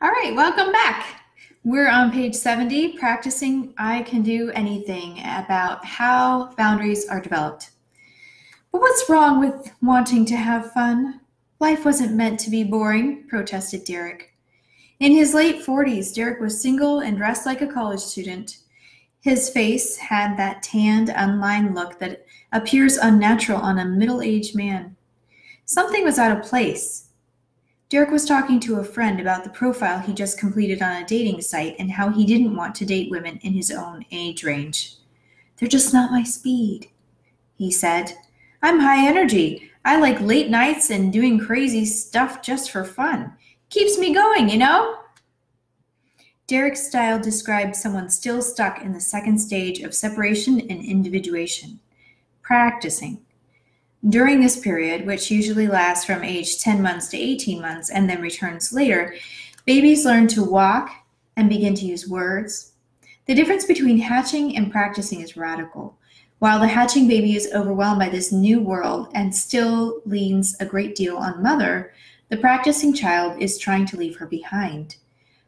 All right, welcome back. We're on page 70, practicing I Can Do Anything, about how boundaries are developed. But what's wrong with wanting to have fun? Life wasn't meant to be boring, protested Derek. In his late 40s, Derek was single and dressed like a college student. His face had that tanned, unlined look that appears unnatural on a middle-aged man. Something was out of place. Derek was talking to a friend about the profile he just completed on a dating site and how he didn't want to date women in his own age range. "They're just not my speed," he said. "I'm high energy. I like late nights and doing crazy stuff just for fun. Keeps me going, you know?" Derek's style described someone still stuck in the second stage of separation and individuation, practicing. During this period, which usually lasts from age 10 months to 18 months and then returns later, babies learn to walk and begin to use words. The difference between hatching and practicing is radical. While the hatching baby is overwhelmed by this new world and still leans a great deal on mother, the practicing child is trying to leave her behind.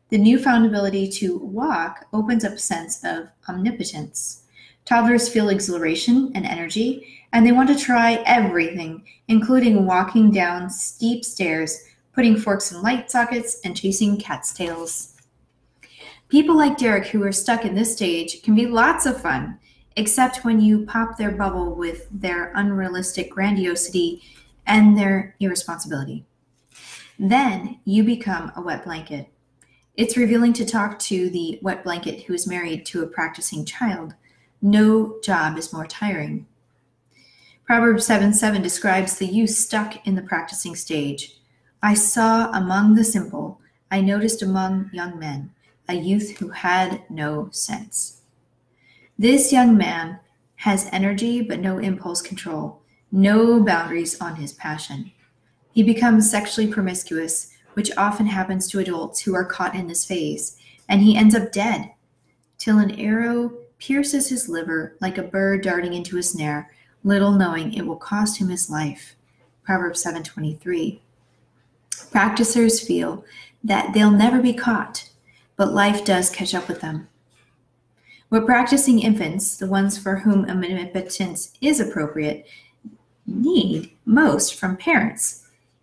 The newfound ability to walk opens up a sense of omnipotence. Toddlers feel exhilaration and energy, and they want to try everything, including walking down steep stairs, putting forks in light sockets, and chasing cat's tails. People like Derek who are stuck in this stage can be lots of fun, except when you pop their bubble with their unrealistic grandiosity and their irresponsibility. Then you become a wet blanket. It's revealing to talk to the wet blanket who is married to a practicing child. No job is more tiring. Proverbs 7:7 describes the youth stuck in the practicing stage. "I saw among the simple, I noticed among young men, a youth who had no sense." This young man has energy but no impulse control, no boundaries on his passion. He becomes sexually promiscuous, which often happens to adults who are caught in this phase, and he ends up dead, till an arrow pierces his liver like a bird darting into a snare, little knowing it will cost him his life. Proverbs 7:23. Practicers feel that they'll never be caught, but life does catch up with them. What practicing infants, the ones for whom omnipotence is appropriate, need most from parents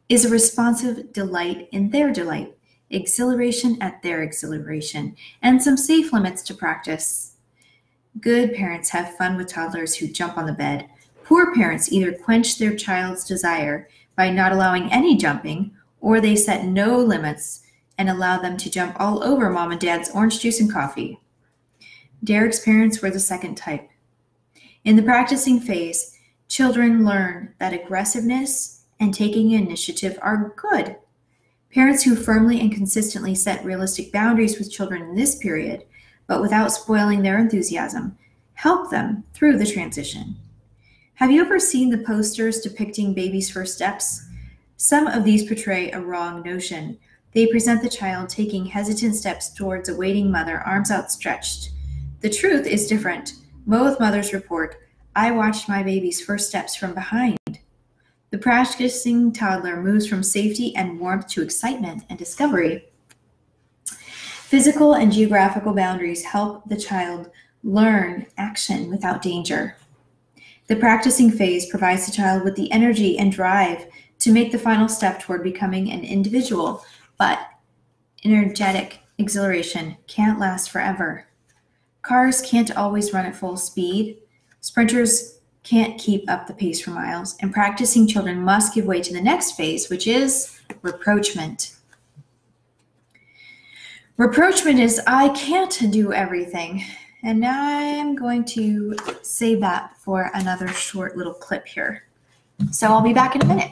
is a responsive delight in their delight, exhilaration at their exhilaration, and some safe limits to practice. Good parents have fun with toddlers who jump on the bed. Poor parents either quench their child's desire by not allowing any jumping, or they set no limits and allow them to jump all over mom and dad's orange juice and coffee. Derek's parents were the second type. In the practicing phase, children learn that aggressiveness and taking initiative are good. Parents who firmly and consistently set realistic boundaries with children in this period, but without spoiling their enthusiasm, help them through the transition. Have you ever seen the posters depicting babies' first steps? Some of these portray a wrong notion. They present the child taking hesitant steps towards a waiting mother, arms outstretched. The truth is different. Both mothers report, "I watched my baby's first steps from behind." The practicing toddler moves from safety and warmth to excitement and discovery. Physical and geographical boundaries help the child learn action without danger. The practicing phase provides the child with the energy and drive to make the final step toward becoming an individual, but energetic exhilaration can't last forever. Cars can't always run at full speed. Sprinters can't keep up the pace for miles, and practicing children must give way to the next phase, which is rapprochement. Rapprochement is "I can't do everything." And now I'm going to save that for another short little clip here. So I'll be back in a minute.